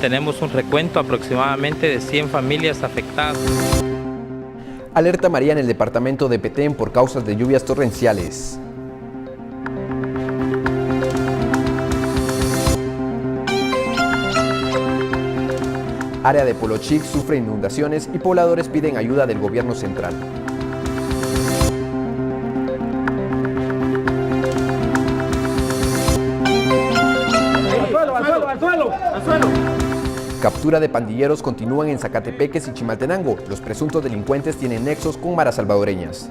tenemos un recuento aproximadamente de 100 familias afectadas. Alerta María en el departamento de Petén por causas de lluvias torrenciales. Área de Polochic sufre inundaciones y pobladores piden ayuda del gobierno central. ¡Al suelo! Captura de pandilleros continúan en Zacatepeques y Chimaltenango. Los presuntos delincuentes tienen nexos con maras salvadoreñas.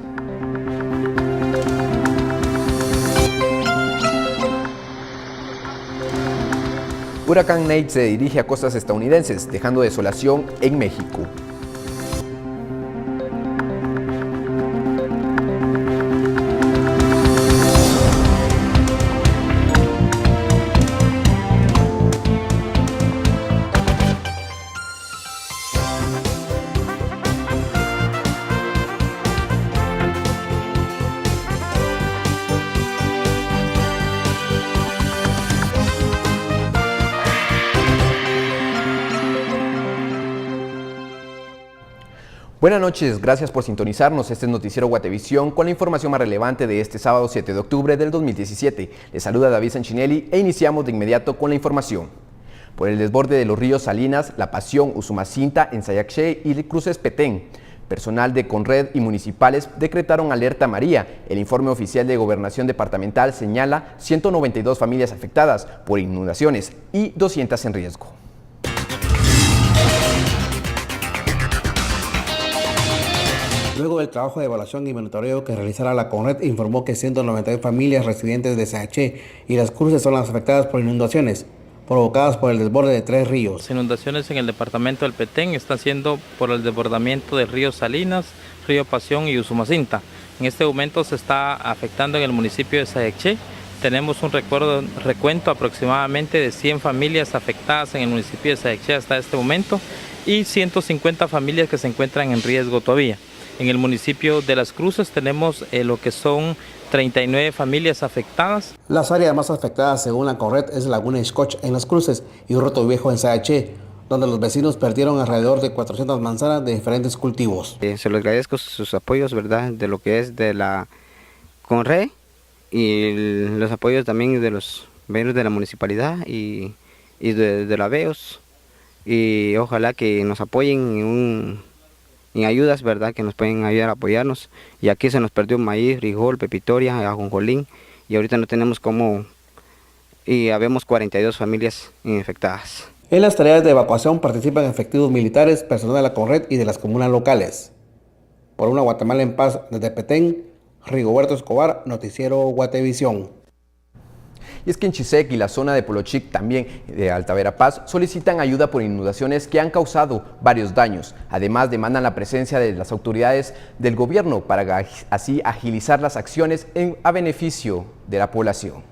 Huracán Nate se dirige a costas estadounidenses, dejando desolación en México. Buenas noches, gracias por sintonizarnos. Este es Noticiero Guatevisión con la información más relevante de este sábado 7 de octubre del 2017. Les saluda David Sanchinelli e iniciamos de inmediato con la información. Por el desborde de los ríos Salinas, La Pasión, Usumacinta, en Sayaché y Cruces Petén, personal de Conred y municipales decretaron alerta María. El informe oficial de Gobernación Departamental señala 192 familias afectadas por inundaciones y 200 en riesgo. Luego del trabajo de evaluación y monitoreo que realizará la Conred, informó que 192 familias residentes de Sayaché y Las Cruces son las afectadas por inundaciones provocadas por el desborde de 3 ríos. Las inundaciones en el departamento del Petén están siendo por el desbordamiento del río Salinas, río Pasión y Usumacinta. En este momento se está afectando en el municipio de Sayaché. Tenemos un recuento aproximadamente de 100 familias afectadas en el municipio de Sayaché hasta este momento y 150 familias que se encuentran en riesgo todavía. En el municipio de Las Cruces tenemos lo que son 39 familias afectadas. Las áreas más afectadas según la Conred es Laguna Scotch en Las Cruces y Roto Viejo en Sayaché, donde los vecinos perdieron alrededor de 400 manzanas de diferentes cultivos. Se los agradezco sus apoyos, ¿verdad? De lo que es de la Conred y los apoyos también de los vecinos de la municipalidad y de la VEOS. Y ojalá que nos apoyen en ayudas, ¿verdad? Que nos pueden ayudar a apoyarnos. Y aquí se nos perdió maíz, frijol, pepitoria, ajonjolín. Y ahorita no tenemos cómo. Y habemos 42 familias infectadas. En las tareas de evacuación participan efectivos militares, personal de la Conred y de las comunas locales. Por una Guatemala en paz desde Petén, Rigoberto Escobar, Noticiero Guatevisión. Y es que en Chisec y la zona de Polochic, también de Alta Verapaz, solicitan ayuda por inundaciones que han causado varios daños. Además, demandan la presencia de las autoridades del gobierno para así agilizar las acciones a beneficio de la población.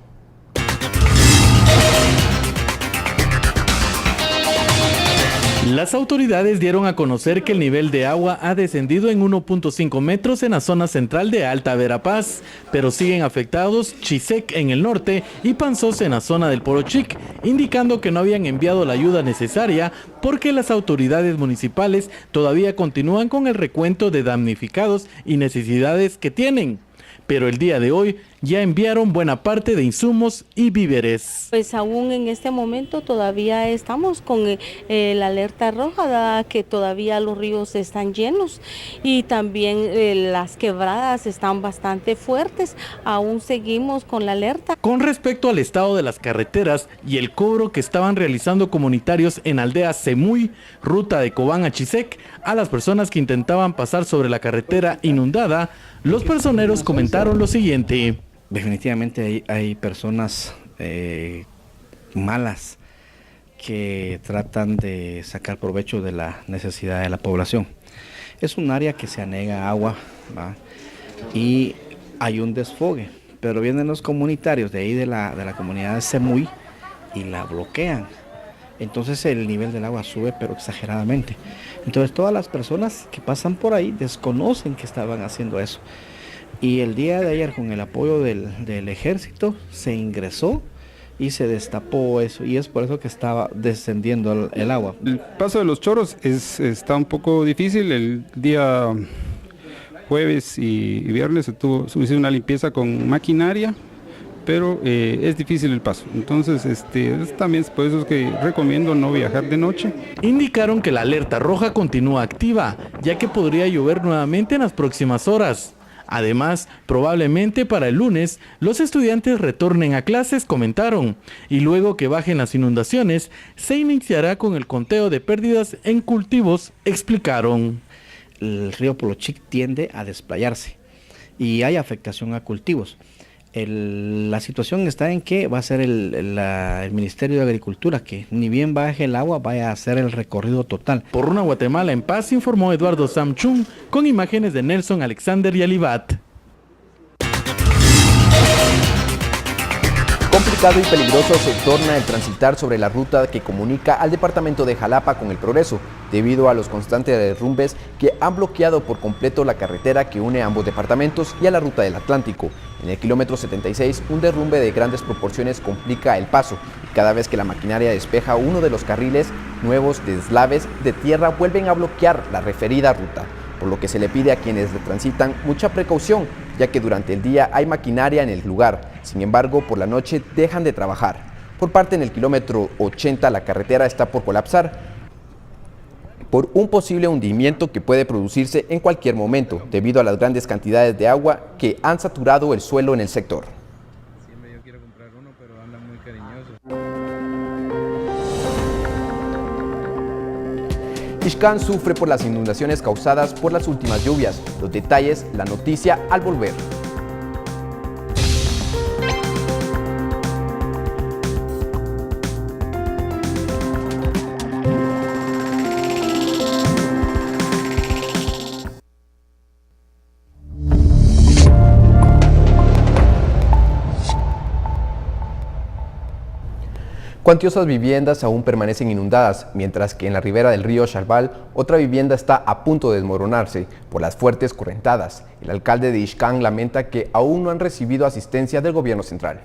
Las autoridades dieron a conocer que el nivel de agua ha descendido en 1.5 metros en la zona central de Alta Verapaz, pero siguen afectados Chisec en el norte y Panzós en la zona del Polochic, indicando que no habían enviado la ayuda necesaria porque las autoridades municipales todavía continúan con el recuento de damnificados y necesidades que tienen. Pero el día de hoy ya enviaron buena parte de insumos y víveres. Pues aún en este momento todavía estamos con la alerta roja, dada que todavía los ríos están llenos y también las quebradas están bastante fuertes. Aún seguimos con la alerta. Con respecto al estado de las carreteras y el cobro que estaban realizando comunitarios en aldea Semuy, ruta de Cobán a Chisec, a las personas que intentaban pasar sobre la carretera inundada, los personeros comentaron lo siguiente. Definitivamente hay personas malas que tratan de sacar provecho de la necesidad de la población. Es un área que se anega agua, ¿va? Y hay un desfogue, pero vienen los comunitarios de ahí de la comunidad de Semuy y la bloquean. Entonces el nivel del agua sube pero exageradamente. Entonces todas las personas que pasan por ahí desconocen que estaban haciendo eso. Y el día de ayer con el apoyo del ejército se ingresó y se destapó eso, y es por eso que estaba descendiendo el agua. El paso de los chorros está un poco difícil. El día jueves y viernes se hizo una limpieza con maquinaria, pero es difícil el paso. Entonces es también por eso es que recomiendo no viajar de noche. Indicaron que la alerta roja continúa activa, ya que podría llover nuevamente en las próximas horas. Además, probablemente para el lunes, los estudiantes retornen a clases, comentaron, y luego que bajen las inundaciones, se iniciará con el conteo de pérdidas en cultivos, explicaron. El río Polochic tiende a desplayarse y hay afectación a cultivos. La situación está en que va a ser el Ministerio de Agricultura, que ni bien baje el agua, vaya a hacer el recorrido total. Por una Guatemala en paz, informó Eduardo Samchung, con imágenes de Nelson Alexander y Alibat. Complicado y peligroso se torna el transitar sobre la ruta que comunica al departamento de Jalapa con El Progreso, debido a los constantes derrumbes que han bloqueado por completo la carretera que une a ambos departamentos y a la ruta del Atlántico. En el kilómetro 76, un derrumbe de grandes proporciones complica el paso, y cada vez que la maquinaria despeja uno de los carriles, nuevos deslaves de tierra vuelven a bloquear la referida ruta, por lo que se le pide a quienes transitan mucha precaución, ya que durante el día hay maquinaria en el lugar. Sin embargo, por la noche dejan de trabajar. Por parte en el kilómetro 80, la carretera está por colapsar por un posible hundimiento que puede producirse en cualquier momento, debido a las grandes cantidades de agua que han saturado el suelo en el sector. Siempre yo quiero comprar uno, pero andan muy cariñosos. Ixcán sufre por las inundaciones causadas por las últimas lluvias. Los detalles, la noticia al volver. Cuantiosas viviendas aún permanecen inundadas, mientras que en la ribera del río Xalbal otra vivienda está a punto de desmoronarse por las fuertes correntadas. El alcalde de Ixcán lamenta que aún no han recibido asistencia del gobierno central.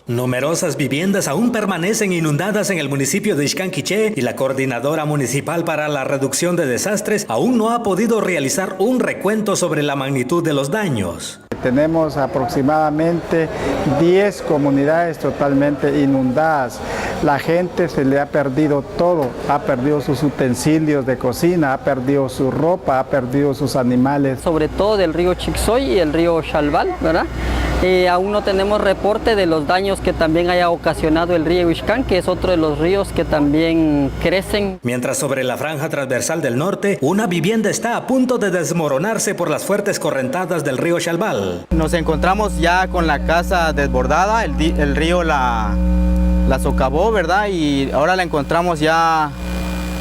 Numerosas viviendas aún permanecen inundadas en el municipio de Ixcán Quiché y la Coordinadora Municipal para la Reducción de Desastres aún no ha podido realizar un recuento sobre la magnitud de los daños. Tenemos aproximadamente 10 comunidades totalmente inundadas. La gente se le ha perdido todo, ha perdido sus utensilios de cocina, ha perdido su ropa, ha perdido sus animales. Sobre todo del río Chixoy y el río Xalbal, ¿verdad? Aún no tenemos reporte de los daños que también haya ocasionado el río Ixcán, que es otro de los ríos que también crecen. Mientras sobre la franja transversal del norte, una vivienda está a punto de desmoronarse por las fuertes correntadas del río Xalbal. Nos encontramos ya con la casa desbordada, el río la socavó, ¿verdad? Y ahora la encontramos ya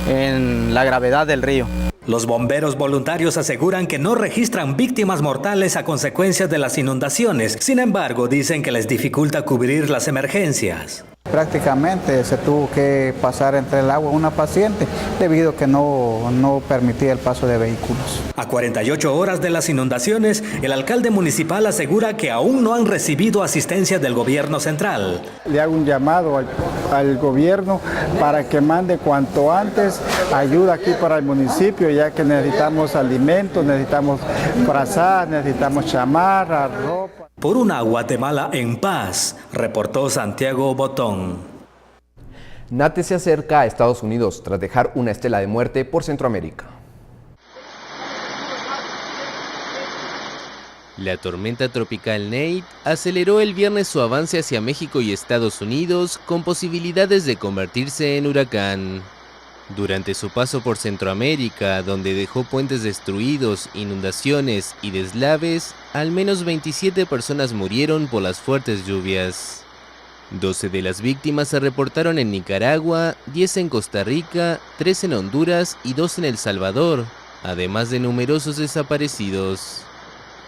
en la gravedad del río. Los bomberos voluntarios aseguran que no registran víctimas mortales a consecuencia de las inundaciones. Sin embargo, dicen que les dificulta cubrir las emergencias. Prácticamente se tuvo que pasar entre el agua una paciente debido a que no permitía el paso de vehículos. A 48 horas de las inundaciones, el alcalde municipal asegura que aún no han recibido asistencia del gobierno central. Le hago un llamado al gobierno para que mande cuanto antes ayuda aquí para el municipio, ya que necesitamos alimentos, necesitamos frazadas, necesitamos chamarras, ropa. Por una Guatemala en paz, reportó Santiago Botón. Nate se acerca a Estados Unidos tras dejar una estela de muerte por Centroamérica. La tormenta tropical Nate aceleró el viernes su avance hacia México y Estados Unidos con posibilidades de convertirse en huracán. Durante su paso por Centroamérica, donde dejó puentes destruidos, inundaciones y deslaves, al menos 27 personas murieron por las fuertes lluvias. 12 de las víctimas se reportaron en Nicaragua, 10 en Costa Rica, 3 en Honduras y 2 en El Salvador, además de numerosos desaparecidos.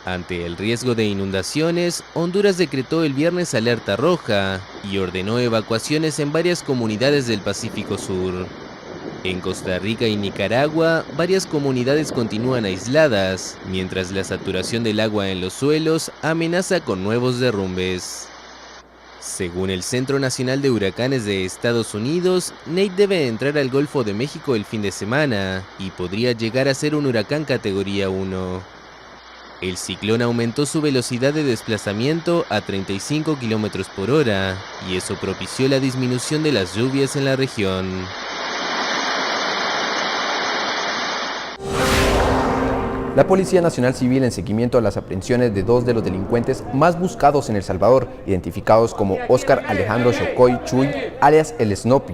Ante el riesgo de inundaciones, Honduras decretó el viernes alerta roja y ordenó evacuaciones en varias comunidades del Pacífico Sur. En Costa Rica y Nicaragua, varias comunidades continúan aisladas, mientras la saturación del agua en los suelos amenaza con nuevos derrumbes. Según el Centro Nacional de Huracanes de Estados Unidos, Nate debe entrar al Golfo de México el fin de semana y podría llegar a ser un huracán categoría 1. El ciclón aumentó su velocidad de desplazamiento a 35 km por hora y eso propició la disminución de las lluvias en la región. La Policía Nacional Civil, en seguimiento a las aprehensiones de 2 de los delincuentes más buscados en El Salvador, identificados como Óscar Alejandro Chocoy Chuy, alias El Snoopy,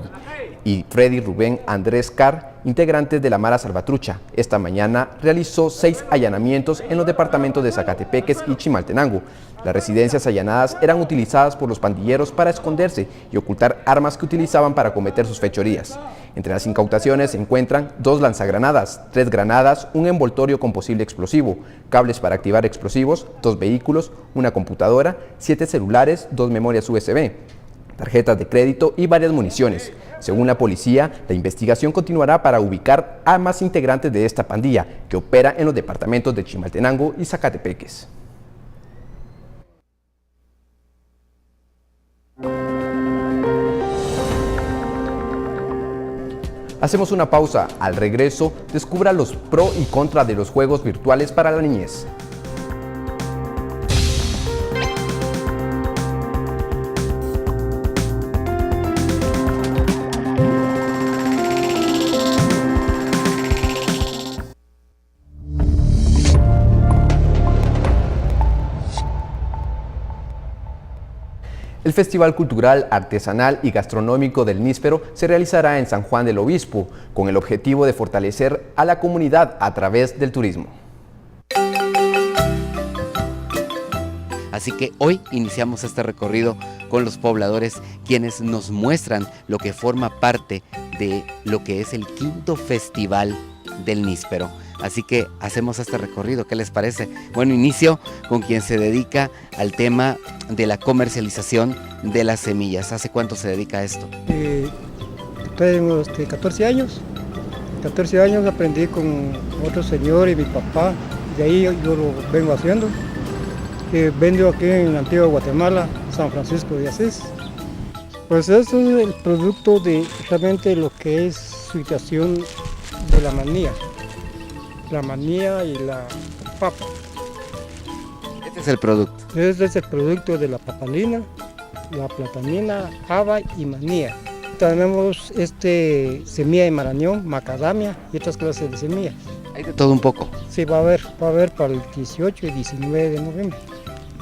y Freddy Rubén Andrés Carr, integrantes de la Mara Salvatrucha, esta mañana realizó 6 allanamientos en los departamentos de Zacatepeques y Chimaltenango. Las residencias allanadas eran utilizadas por los pandilleros para esconderse y ocultar armas que utilizaban para cometer sus fechorías. Entre las incautaciones se encuentran 2 lanzagranadas, 3 granadas, un envoltorio con posible explosivo, cables para activar explosivos, 2 vehículos, una computadora, 7 celulares, 2 memorias USB, tarjetas de crédito y varias municiones. Según la policía, la investigación continuará para ubicar a más integrantes de esta pandilla que opera en los departamentos de Chimaltenango y Zacatepeques. Hacemos una pausa. Al regreso, descubra los pro y contra de los juegos virtuales para la niñez. El Festival Cultural, Artesanal y Gastronómico del Níspero se realizará en San Juan del Obispo, con el objetivo de fortalecer a la comunidad a través del turismo. Así que hoy iniciamos este recorrido con los pobladores, quienes nos muestran lo que forma parte de lo que es el 5º Festival del Níspero. Así que hacemos este recorrido, ¿qué les parece? Bueno, inicio con quien se dedica al tema de la comercialización de las semillas. ¿Hace cuánto se dedica a esto? Tengo 14 años. 14 años aprendí con otro señor y mi papá. De ahí yo lo vengo haciendo. Vendo aquí en Antigua Guatemala, San Francisco de Asís. Pues eso es el producto de realmente lo que es situación de la manía. La manía y la papa. Este es el producto. Este es el producto de la papalina, la platanina, haba y manía. Tenemos semilla de marañón, macadamia y otras clases de semillas. Hay de todo un poco. Sí, va a haber para el 18 y 19 de noviembre.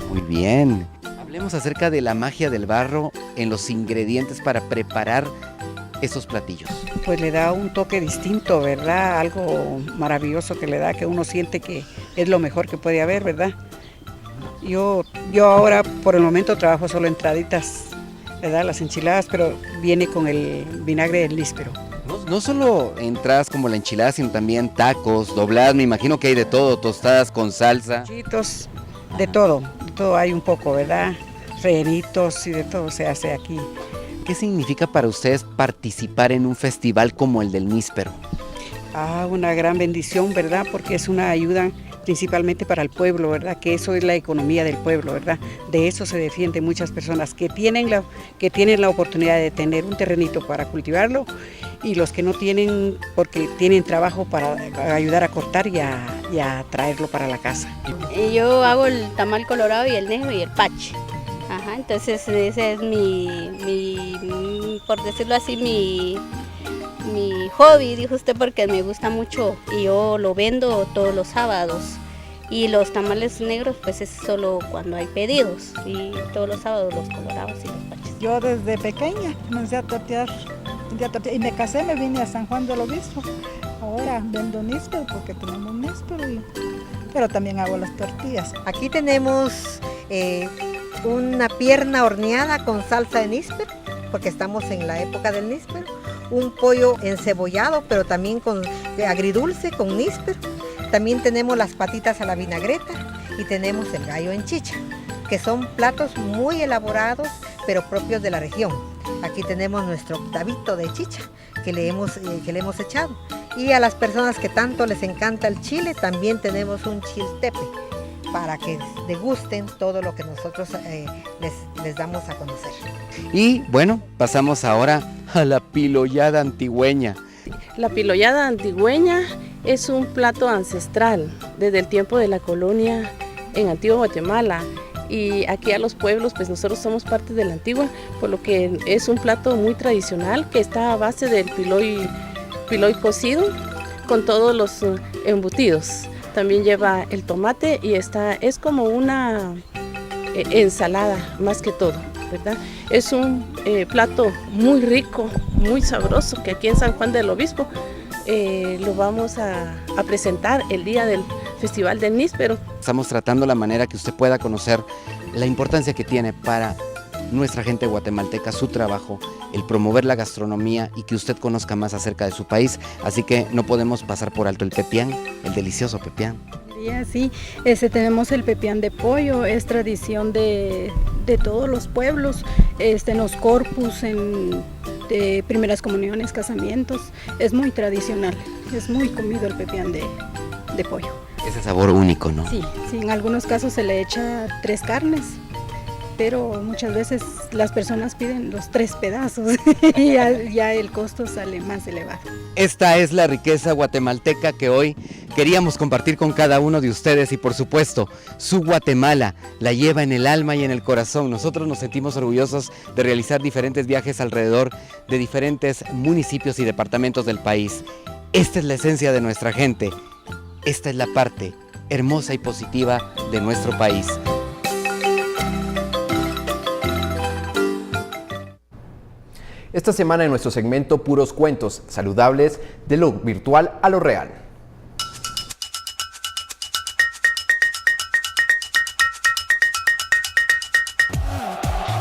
Muy bien. Hablemos acerca de la magia del barro en los ingredientes para preparar esos platillos. Pues le da un toque distinto, ¿verdad? Algo maravilloso que le da, que uno siente que es lo mejor que puede haber, ¿verdad? Yo ahora por el momento trabajo solo entraditas, ¿verdad? Las enchiladas, pero viene con el vinagre del níspero. No solo entradas como la enchilada, sino también tacos, dobladas, me imagino que hay de todo, tostadas con salsa. Chitos, de todo hay un poco, ¿verdad? Rellenitos y de todo se hace aquí. ¿Qué significa para ustedes participar en un festival como el del Níspero? Una gran bendición, ¿verdad? Porque es una ayuda principalmente para el pueblo, ¿verdad? Que eso es la economía del pueblo, ¿verdad? De eso se defienden muchas personas que tienen la oportunidad de tener un terrenito para cultivarlo y los que no tienen porque tienen trabajo para ayudar a cortar y a traerlo para la casa. Yo hago el tamal colorado y el negro y el pache. Ajá, entonces ese es mi, por decirlo así, mi hobby, dijo usted, porque me gusta mucho y yo lo vendo todos los sábados. Y los tamales negros pues es solo cuando hay pedidos y todos los sábados los colorados y los paches. Yo desde pequeña comencé a tortear y me casé, me vine a San Juan del Obispo. Ahora vendo níspero porque tenemos níspero, pero también hago las tortillas. Aquí tenemos una pierna horneada con salsa de níspero, porque estamos en la época del níspero, un pollo encebollado, pero también con agridulce, con níspero. También tenemos las patitas a la vinagreta y tenemos el gallo en chicha, que son platos muy elaborados, pero propios de la región. Aquí tenemos nuestro octavito de chicha que le hemos echado. Y a las personas que tanto les encanta el chile, también tenemos un chiltepe para que degusten todo lo que nosotros les damos a conocer. Y bueno, pasamos ahora a la pilollada antigüeña. La pilollada antigüeña es un plato ancestral desde el tiempo de la colonia en Antigua Guatemala. Y aquí a los pueblos, pues nosotros somos parte de la Antigua, por lo que es un plato muy tradicional que está a base del piloy cocido con todos los embutidos. También lleva el tomate y es como una ensalada más que todo, ¿verdad? Es un plato muy rico, muy sabroso, que aquí en San Juan del Obispo lo vamos a presentar el día del Festival del Níspero. Estamos tratando la manera que usted pueda conocer la importancia que tiene para nuestra gente guatemalteca su trabajo, el promover la gastronomía y que usted conozca más acerca de su país. Así que no podemos pasar por alto el pepián, el delicioso pepián. Sí, tenemos el pepián de pollo, es tradición de todos los pueblos, en los corpus, de primeras comuniones, casamientos, es muy tradicional, es muy comido el pepián de pollo. Ese sabor único, ¿no? Sí, en algunos casos se le echa 3 carnes, pero muchas veces las personas piden los 3 pedazos y ya el costo sale más elevado. Esta es la riqueza guatemalteca que hoy queríamos compartir con cada uno de ustedes y por supuesto su Guatemala la lleva en el alma y en el corazón. Nosotros nos sentimos orgullosos de realizar diferentes viajes alrededor de diferentes municipios y departamentos del país. Esta es la esencia de nuestra gente. Esta es la parte hermosa y positiva de nuestro país. Esta semana en nuestro segmento Puros Cuentos Saludables, de lo virtual a lo real.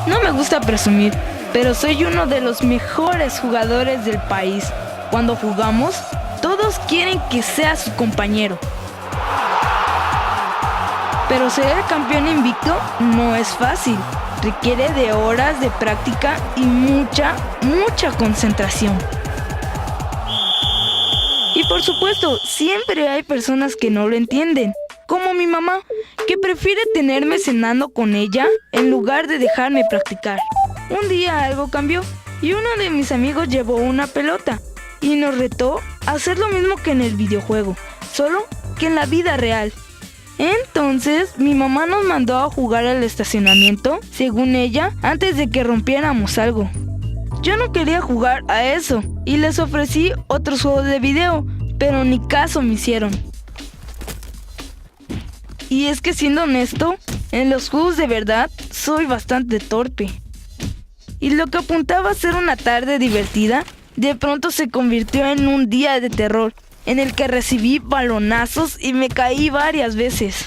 No me gusta presumir, pero soy uno de los mejores jugadores del país. Cuando jugamos, todos quieren que sea su compañero. Pero ser el campeón invicto no es fácil. Requiere de horas de práctica y mucha concentración. Y por supuesto, siempre hay personas que no lo entienden, como mi mamá, que prefiere tenerme cenando con ella en lugar de dejarme practicar. Un día algo cambió y uno de mis amigos llevó una pelota y nos retó a hacer lo mismo que en el videojuego, solo que en la vida real. Entonces, mi mamá nos mandó a jugar al estacionamiento, según ella, antes de que rompiéramos algo. Yo no quería jugar a eso y les ofrecí otros juegos de video, pero ni caso me hicieron. Y es que siendo honesto, en los juegos de verdad soy bastante torpe. Y lo que apuntaba a ser una tarde divertida, de pronto se convirtió en un día de terror, en el que recibí balonazos y me caí varias veces.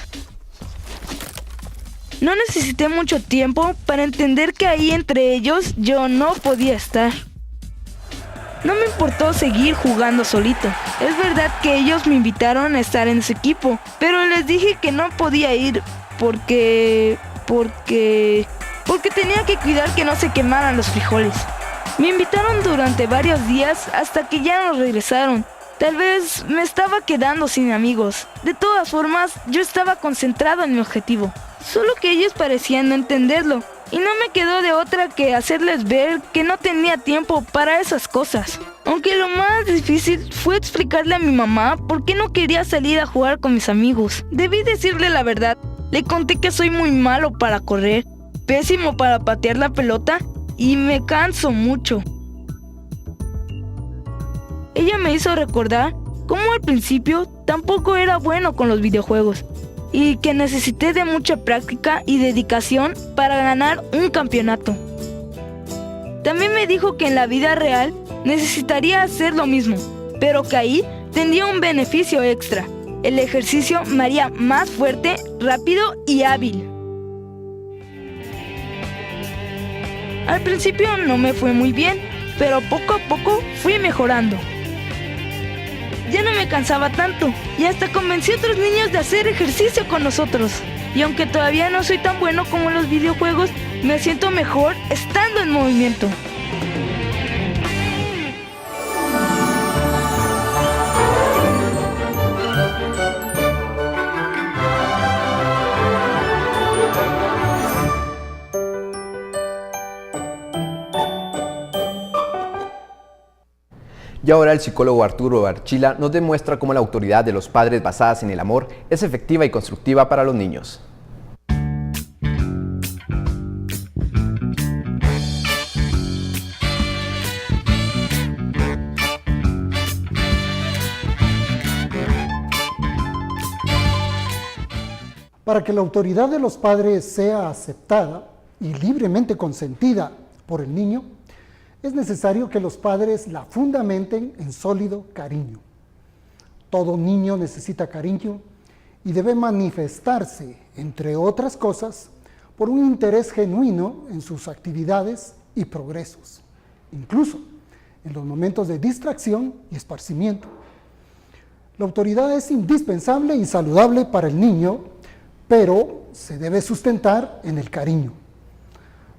No necesité mucho tiempo para entender que ahí entre ellos yo no podía estar. No me importó seguir jugando solito. Es verdad que ellos me invitaron a estar en su equipo, pero les dije que no podía ir porque tenía que cuidar que no se quemaran los frijoles. Me invitaron durante varios días hasta que ya no regresaron. Tal vez me estaba quedando sin amigos. De todas formas, yo estaba concentrado en mi objetivo. Solo que ellos parecían no entenderlo. Y no me quedó de otra que hacerles ver que no tenía tiempo para esas cosas. Aunque lo más difícil fue explicarle a mi mamá por qué no quería salir a jugar con mis amigos. Debí decirle la verdad. Le conté que soy muy malo para correr, pésimo para patear la pelota y me canso mucho. Ella me hizo recordar cómo al principio tampoco era bueno con los videojuegos y que necesité de mucha práctica y dedicación para ganar un campeonato. También me dijo que en la vida real necesitaría hacer lo mismo, pero que ahí tendría un beneficio extra. El ejercicio me haría más fuerte, rápido y hábil. Al principio no me fue muy bien, pero poco a poco fui mejorando. Ya no me cansaba tanto y hasta convencí a otros niños de hacer ejercicio con nosotros. Y aunque todavía no soy tan bueno como en los videojuegos, me siento mejor estando en movimiento. Y ahora el psicólogo Arturo Archila nos demuestra cómo la autoridad de los padres basadas en el amor es efectiva y constructiva para los niños. Para que la autoridad de los padres sea aceptada y libremente consentida por el niño, es necesario que los padres la fundamenten en sólido cariño. Todo niño necesita cariño y debe manifestarse, entre otras cosas, por un interés genuino en sus actividades y progresos, incluso en los momentos de distracción y esparcimiento. La autoridad es indispensable y saludable para el niño, pero se debe sustentar en el cariño,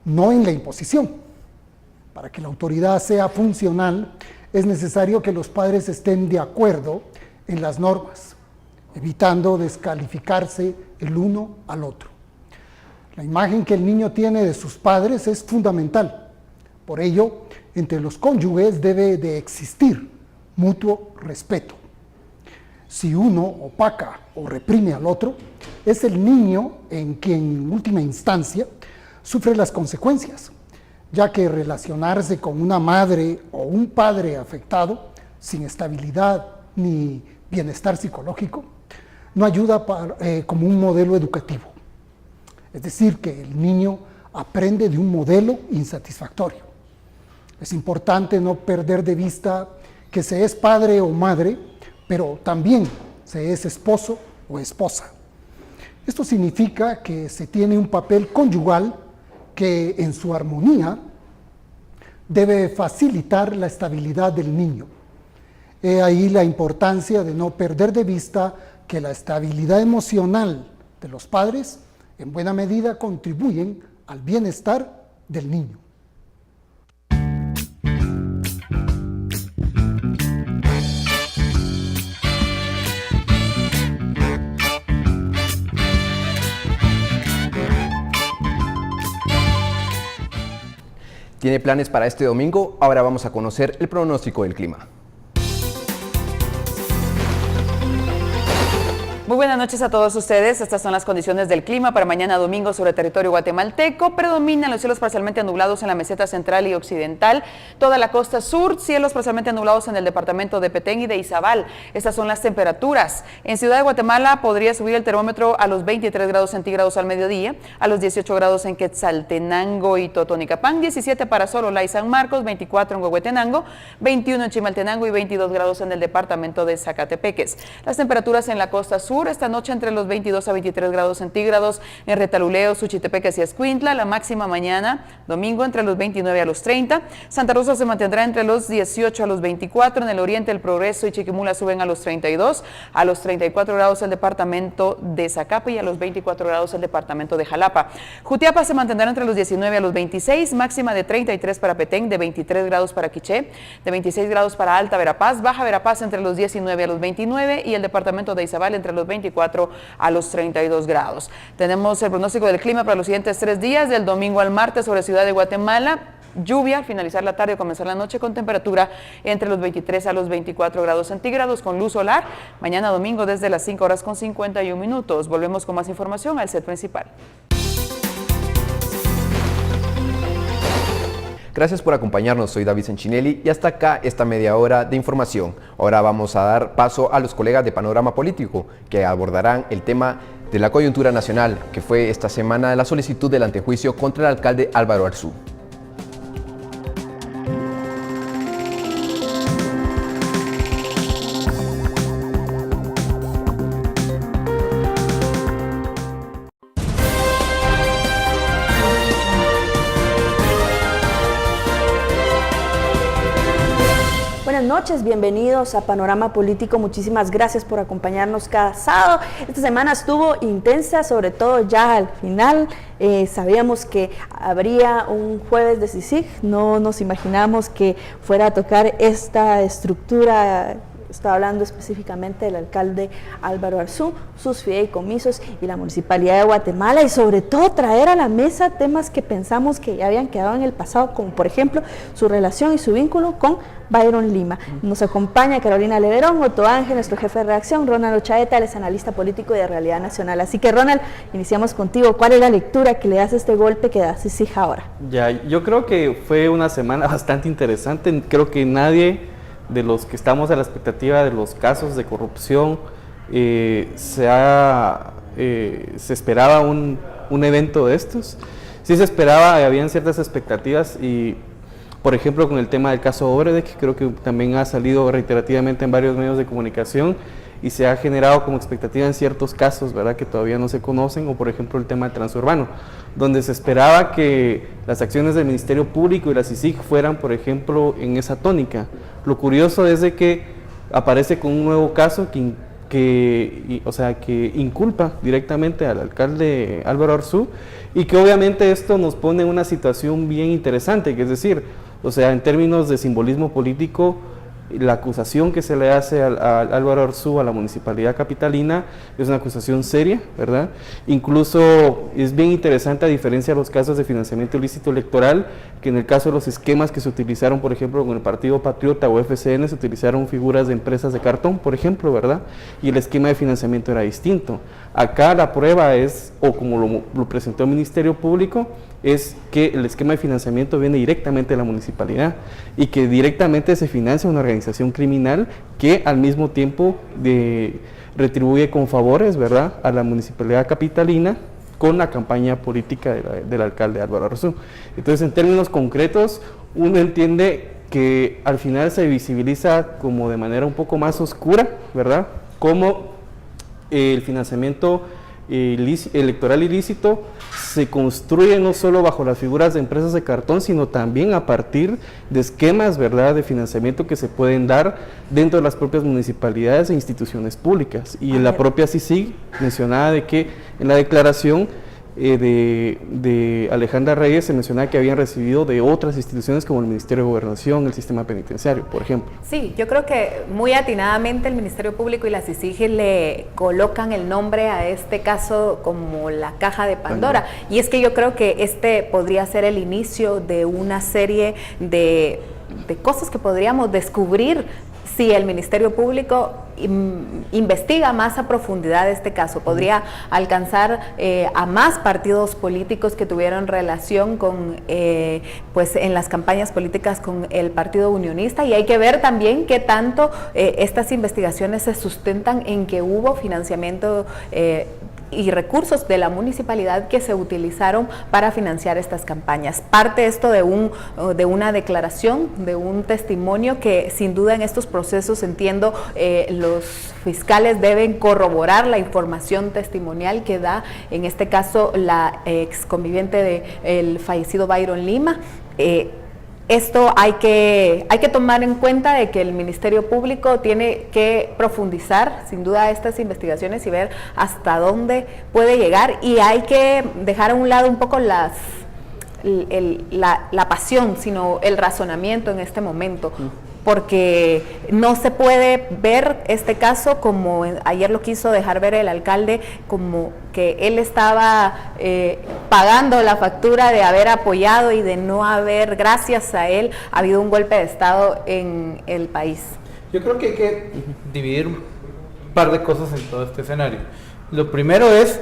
no en la imposición. Para que la autoridad sea funcional, es necesario que los padres estén de acuerdo en las normas, evitando descalificarse el uno al otro. La imagen que el niño tiene de sus padres es fundamental. Por ello, entre los cónyuges debe de existir mutuo respeto. Si uno opaca o reprime al otro, es el niño en quien, en última instancia, sufre las consecuencias, ya que relacionarse con una madre o un padre afectado, sin estabilidad ni bienestar psicológico, no ayuda como un modelo educativo. Es decir, que el niño aprende de un modelo insatisfactorio. Es importante no perder de vista que se es padre o madre, pero también se es esposo o esposa. Esto significa que se tiene un papel conyugal que en su armonía debe facilitar la estabilidad del niño. He ahí la importancia de no perder de vista que la estabilidad emocional de los padres en buena medida contribuyen al bienestar del niño. ¿Tiene planes para este domingo? Ahora vamos a conocer el pronóstico del clima. Muy buenas noches a todos ustedes. Estas son las condiciones del clima para mañana domingo sobre el territorio guatemalteco. Predominan los cielos parcialmente nublados en la meseta central y occidental, toda la costa sur, cielos parcialmente nublados en el departamento de Petén y de Izabal. Estas son las temperaturas. En Ciudad de Guatemala podría subir el termómetro a los 23 grados centígrados al mediodía, a los 18 grados en Quetzaltenango y Totonicapán, 17 para Sololá y San Marcos, 24 en Huehuetenango, 21 en Chimaltenango y 22 grados en el departamento de Zacatepeques. Las temperaturas en la costa sur esta noche entre los 22 a 23 grados centígrados en Retaluleo, Suchitepeques y Escuintla. La máxima mañana, domingo, entre los 29 a los 30. Santa Rosa se mantendrá entre los 18 a los 24. En el oriente, El Progreso y Chiquimula suben a los 32, a los 34 grados el departamento de Zacapa y a los 24 grados el departamento de Jalapa. Jutiapa se mantendrá entre los 19 a los 26, máxima de 33 para Petén, de 23 grados para Quiché, de 26 grados para Alta Verapaz, Baja Verapaz entre los 19 a los 29 y el departamento de Izabal entre los 24 a los 32 grados. Tenemos el pronóstico del clima para los siguientes 3 días, del domingo al martes sobre Ciudad de Guatemala. Lluvia al finalizar la tarde o comenzar la noche con temperatura entre los 23 a los 24 grados centígrados con luz solar. Mañana domingo desde las 5 horas con 51 minutos. Volvemos con más información al set principal. Gracias por acompañarnos, soy David Sanchinelli y hasta acá esta media hora de información. Ahora vamos a dar paso a los colegas de Panorama Político que abordarán el tema de la coyuntura nacional, que fue esta semana la solicitud del antejuicio contra el alcalde Álvaro Arzú. Buenas noches, bienvenidos a Panorama Político, muchísimas gracias por acompañarnos cada sábado. Esta semana estuvo intensa, sobre todo ya al final, sabíamos que habría un jueves de CICIG, no nos imaginamos que fuera a tocar esta estructura Estoy hablando específicamente del alcalde Álvaro Arzú, sus fideicomisos y la Municipalidad de Guatemala, y sobre todo traer a la mesa temas que pensamos que ya habían quedado en el pasado, como por ejemplo su relación y su vínculo con Byron Lima. Nos acompaña Carolina Leverón, Otto Ángel, nuestro jefe de redacción, Ronald Ochaeta, él es analista político de Realidad Nacional. Así que Ronald, iniciamos contigo. ¿Cuál es la lectura que le das a este golpe que da CICIG ahora? Ya, yo creo que fue una semana bastante interesante. Creo que nadie de los que estamos a la expectativa de los casos de corrupción se esperaba un evento de estos. Sí se esperaba, habían ciertas expectativas y, por ejemplo, con el tema del caso Obredech, creo que también ha salido reiterativamente en varios medios de comunicación y se ha generado como expectativa en ciertos casos, ¿verdad?, que todavía no se conocen, o por ejemplo el tema del transurbano, donde se esperaba que las acciones del Ministerio Público y la CICIG fueran, por ejemplo, en esa tónica. Lo curioso es de que aparece con un nuevo caso que inculpa directamente al alcalde Álvaro Arzú, y que obviamente esto nos pone en una situación bien interesante, que es decir, o sea, en términos de simbolismo político, la acusación que se le hace a Álvaro Arzú, a la municipalidad capitalina, es una acusación seria, ¿verdad? Incluso es bien interesante, a diferencia de los casos de financiamiento ilícito electoral, que en el caso de los esquemas que se utilizaron, por ejemplo, con el Partido Patriota o FCN, se utilizaron figuras de empresas de cartón, por ejemplo, ¿verdad? Y el esquema de financiamiento era distinto. Acá la prueba es, o como lo presentó el Ministerio Público, es que el esquema de financiamiento viene directamente de la municipalidad y que directamente se financia una organización criminal que al mismo tiempo retribuye con favores, ¿verdad?, a la municipalidad capitalina con la campaña política del alcalde Álvaro Arzú. Entonces, en términos concretos, uno entiende que al final se visibiliza como de manera un poco más oscura, ¿verdad?, como el financiamiento electoral ilícito se construye no solo bajo las figuras de empresas de cartón, sino también a partir de esquemas, ¿verdad?, de financiamiento que se pueden dar dentro de las propias municipalidades e instituciones públicas. Y en la propia CICIG mencionaba de que en la declaración de Alejandra Reyes se mencionaba que habían recibido de otras instituciones como el Ministerio de Gobernación, el sistema penitenciario, por ejemplo. Sí, yo creo que muy atinadamente el Ministerio Público y la CICIG le colocan el nombre a este caso como la caja de Pandora. Y es que yo creo que este podría ser el inicio de una serie de cosas que podríamos descubrir si el Ministerio Público investiga más a profundidad este caso. Podría alcanzar a más partidos políticos que tuvieron relación con, pues en las campañas políticas con el Partido Unionista, y hay que ver también qué tanto estas investigaciones se sustentan en que hubo financiamiento y recursos de la municipalidad que se utilizaron para financiar estas campañas. Parte esto de una declaración, de un testimonio que sin duda en estos procesos, entiendo, los fiscales deben corroborar la información testimonial que da, en este caso, la ex conviviente del fallecido Byron Lima. Esto hay que tomar en cuenta de que el Ministerio Público tiene que profundizar sin duda estas investigaciones y ver hasta dónde puede llegar, y hay que dejar a un lado un poco la pasión, sino el razonamiento en este momento, porque no se puede ver este caso como ayer lo quiso dejar ver el alcalde, como que él estaba pagando la factura de haber apoyado y de no haber, gracias a él, habido un golpe de Estado en el país. Yo creo que hay que dividir un par de cosas en todo este escenario. Lo primero es,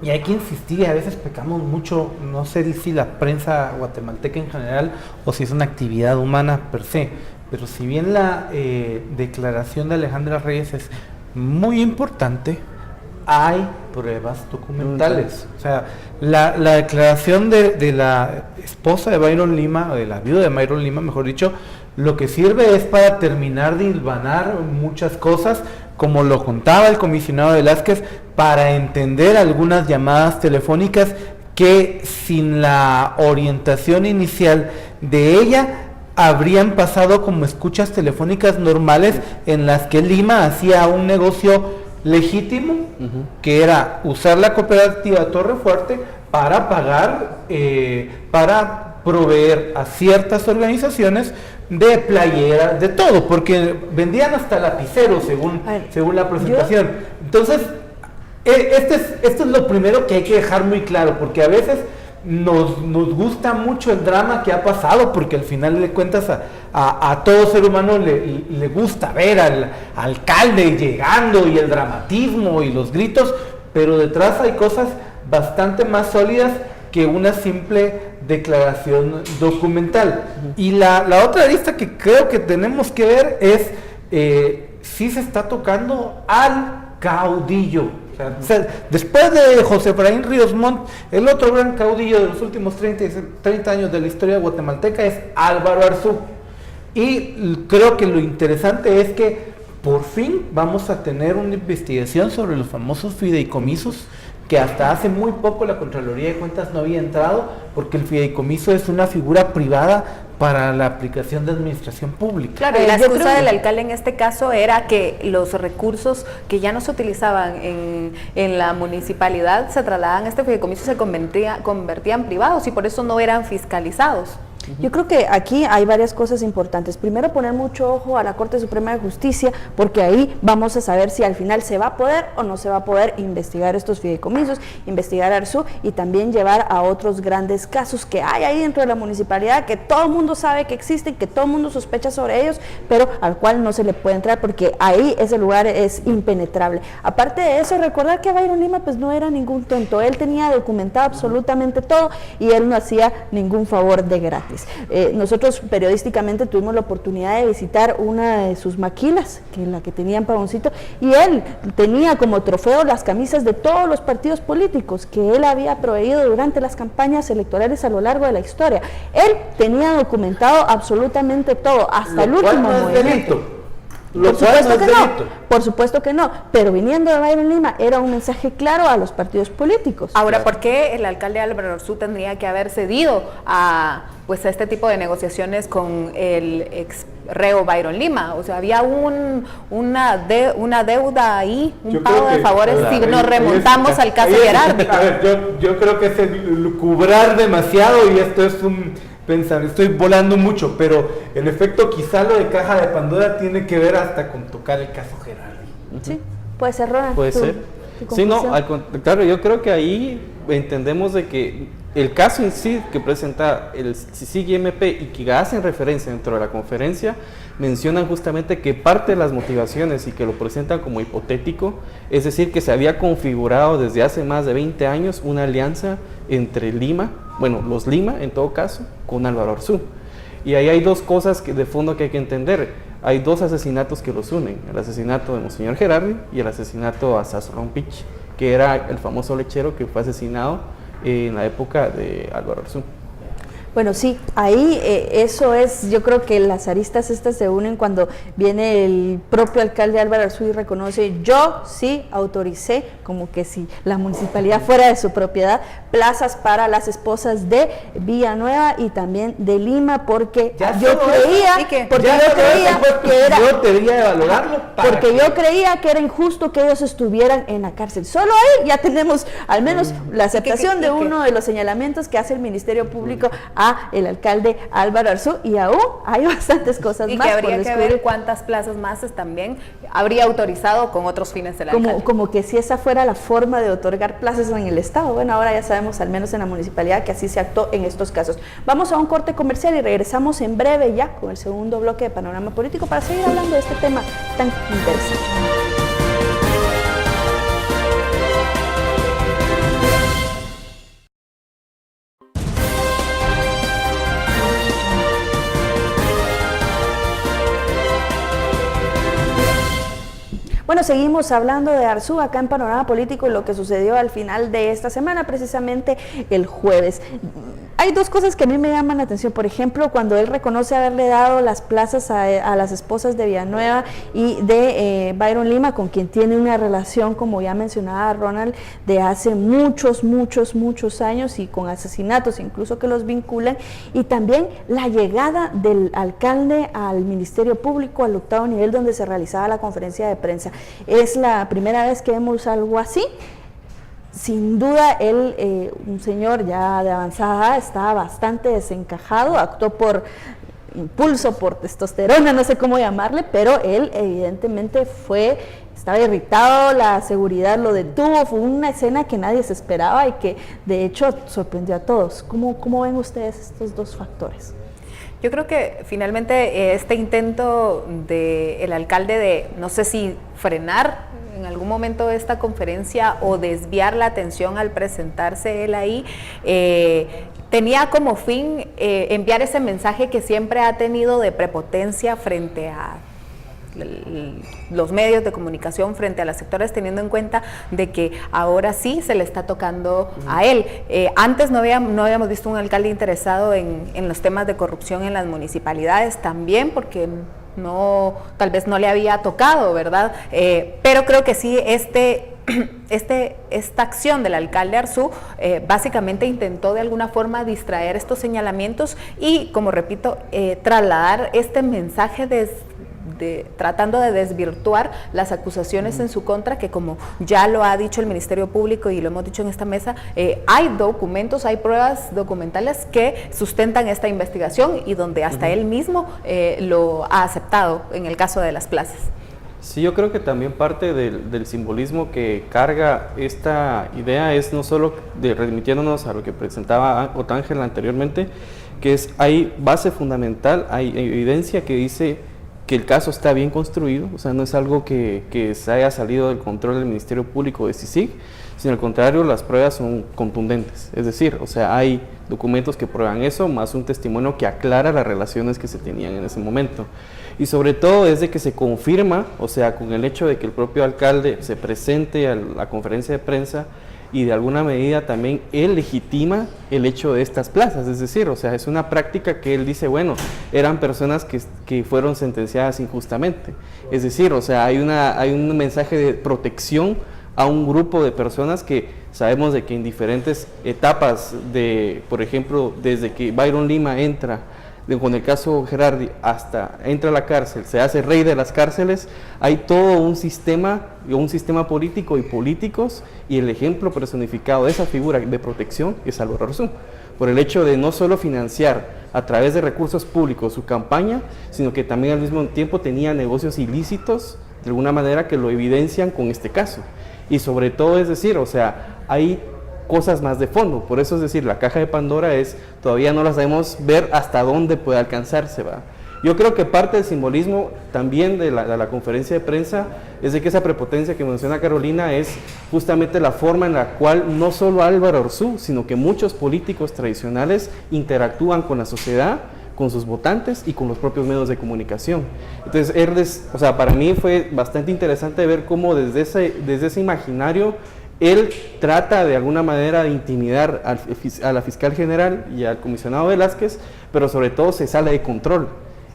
y hay que insistir, a veces pecamos mucho, no sé si la prensa guatemalteca en general o si es una actividad humana per se, pero si bien la declaración de Alejandra Reyes es muy importante, hay pruebas documentales. O sea, la declaración de la esposa de Byron Lima, o de la viuda de Byron Lima, mejor dicho, lo que sirve es para terminar de hilvanar muchas cosas, como lo contaba el comisionado Velázquez, para entender algunas llamadas telefónicas que sin la orientación inicial de ella habrían pasado como escuchas telefónicas normales en las que Lima hacía un negocio legítimo, que era usar la cooperativa Torre Fuerte para pagar, para proveer a ciertas organizaciones de playeras, de todo, porque vendían hasta lapiceros según la presentación. Entonces, esto es lo primero que hay que dejar muy claro, porque a veces nos gusta mucho el drama que ha pasado, porque al final de cuentas a todo ser humano le gusta ver al alcalde llegando y el dramatismo y los gritos, pero detrás hay cosas bastante más sólidas que una simple declaración documental. Y la otra arista que creo que tenemos que ver es si se está tocando al caudillo. O sea, después de José Efraín Ríos Montt, el otro gran caudillo de los últimos 30 años de la historia guatemalteca es Álvaro Arzú. Y creo que lo interesante es que por fin vamos a tener una investigación sobre los famosos fideicomisos, que hasta hace muy poco la Contraloría de Cuentas no había entrado, porque el fideicomiso es una figura privada para la aplicación de administración pública. Claro, y la excusa del alcalde en este caso era que los recursos que ya no se utilizaban en la municipalidad se trasladaban a este fideicomiso y se convertían privados, y por eso no eran fiscalizados. Yo creo que aquí hay varias cosas importantes. Primero, poner mucho ojo a la Corte Suprema de Justicia, porque ahí vamos a saber si al final se va a poder o no se va a poder investigar estos fideicomisos, investigar a Arzú y también llevar a otros grandes casos que hay ahí dentro de la municipalidad, que todo el mundo sabe que existen, que todo el mundo sospecha sobre ellos, pero al cual no se le puede entrar porque ahí ese lugar es impenetrable. Aparte de eso, recordar que Byron Lima pues no era ningún tonto, él tenía documentado absolutamente todo y él no hacía ningún favor de gratis. Nosotros periodísticamente tuvimos la oportunidad de visitar una de sus maquilas, que es la que tenía en Pavoncito, y él tenía como trofeo las camisas de todos los partidos políticos que él había proveído durante las campañas electorales a lo largo de la historia. Él tenía documentado absolutamente todo, hasta el último movimiento. Por supuesto que no, pero viniendo de Byron Lima era un mensaje claro a los partidos políticos. Ahora, ¿por qué el alcalde Álvaro Arzú tendría que haber cedido a este tipo de negociaciones con el ex reo Byron Lima? O sea, había una deuda ahí, un pago de favores si nos remontamos al caso Gerardi. A ver, yo creo que es lucubrar demasiado y esto es pensar, estoy volando mucho, pero en efecto quizá lo de Caja de Pandora tiene que ver hasta con tocar el caso Gerardi. Sí, puede ser, Ronald. Puede ser. Sí, no, claro, yo creo que ahí entendemos de que el caso en sí que presenta el CICIG-MP y que hacen referencia dentro de la conferencia, mencionan justamente que parte de las motivaciones y que lo presentan como hipotético, es decir, que se había configurado desde hace más de 20 años una alianza entre Lima, bueno, los Lima en todo caso, con Álvaro Arzú. Y ahí hay dos cosas de fondo que hay que entender. Hay dos asesinatos que los unen, el asesinato de Monseñor Gerardi y el asesinato a Sasso Rompich, que era el famoso lechero que fue asesinado en la época de Álvaro Arzú. Bueno, sí, ahí eso es, yo creo que las aristas estas se unen cuando viene el propio alcalde Álvaro Arzú y reconoce, yo sí autoricé, como que si la municipalidad fuera de su propiedad, plazas para las esposas de Villanueva y también de Lima, porque yo creía que era injusto que ellos estuvieran en la cárcel. Solo ahí ya tenemos al menos la aceptación de uno de los señalamientos que hace el Ministerio Público a el alcalde Álvaro Arzú, y aún hay bastantes cosas y más. Y que habría que ver cuántas plazas más también habría autorizado con otros fines del alcalde. Como que si esa fuera la forma de otorgar plazas en el Estado. Bueno, ahora ya sabemos, al menos en la municipalidad, que así se actuó en estos casos. Vamos a un corte comercial y regresamos en breve ya con el segundo bloque de Panorama Político para seguir hablando de este tema tan interesante. Bueno, seguimos hablando de Arzú acá en Panorama Político y lo que sucedió al final de esta semana, precisamente el jueves. Hay dos cosas que a mí me llaman la atención. Por ejemplo, cuando él reconoce haberle dado las plazas a las esposas de Villanueva y de Byron Lima, con quien tiene una relación, como ya mencionaba Ronald, de hace muchos años y con asesinatos incluso que los vinculan. Y también la llegada del alcalde al Ministerio Público, al 8º nivel, donde se realizaba la conferencia de prensa. Es la primera vez que vemos algo así. sin duda él, un señor ya de avanzada edad, estaba bastante desencajado, actuó por impulso, por testosterona, no sé cómo llamarle, pero él evidentemente estaba irritado, la seguridad lo detuvo, fue una escena que nadie se esperaba y que de hecho sorprendió a todos. ¿Cómo ven ustedes estos dos factores? Yo creo que finalmente este intento del alcalde de, no sé si frenar en algún momento esta conferencia o desviar la atención al presentarse él ahí, tenía como fin enviar ese mensaje que siempre ha tenido de prepotencia frente a los medios de comunicación, frente a los sectores, teniendo en cuenta de que ahora sí se le está tocando a él. Antes no habíamos visto un alcalde interesado en los temas de corrupción en las municipalidades, también porque tal vez no le había tocado, ¿verdad? Pero creo que sí, esta acción del alcalde Arzú básicamente intentó de alguna forma distraer estos señalamientos y, como repito, trasladar este mensaje tratando de desvirtuar las acusaciones en su contra, que como ya lo ha dicho el Ministerio Público y lo hemos dicho en esta mesa, hay documentos, hay pruebas documentales que sustentan esta investigación y donde hasta él mismo lo ha aceptado en el caso de las plazas. Sí, yo creo que también parte del simbolismo que carga esta idea es no solo remitiéndonos a lo que presentaba Otángel anteriormente, que hay base fundamental, hay evidencia que dice que el caso está bien construido, o sea, no es algo que se haya salido del control del Ministerio Público de CICIG, sino al contrario, las pruebas son contundentes, es decir, o sea, hay documentos que prueban eso, más un testimonio que aclara las relaciones que se tenían en ese momento. Y sobre todo es de que se confirma, o sea, con el hecho de que el propio alcalde se presente a la conferencia de prensa y de alguna medida también él legitima el hecho de estas plazas, es decir, o sea, es una práctica que él dice, bueno, eran personas que fueron sentenciadas injustamente, es decir, o sea, hay un mensaje de protección a un grupo de personas que sabemos de que en diferentes etapas por ejemplo, desde que Byron Lima entra, con el caso Gerardi, hasta entra a la cárcel, se hace rey de las cárceles, hay todo un sistema político y políticos, y el ejemplo personificado de esa figura de protección es Álvaro Arzú, por el hecho de no solo financiar a través de recursos públicos su campaña, sino que también al mismo tiempo tenía negocios ilícitos, de alguna manera que lo evidencian con este caso. Y sobre todo, es decir, o sea, hay cosas más de fondo, por eso es decir, la caja de Pandora todavía no la sabemos ver hasta dónde puede alcanzarse, ¿va? Yo creo que parte del simbolismo también de la conferencia de prensa es de que esa prepotencia que menciona Carolina es justamente la forma en la cual no solo Álvaro Arzú, sino que muchos políticos tradicionales interactúan con la sociedad, con sus votantes y con los propios medios de comunicación. Entonces, o sea, para mí fue bastante interesante ver cómo desde ese imaginario él trata de alguna manera de intimidar a la fiscal general y al comisionado Velázquez, pero sobre todo se sale de control.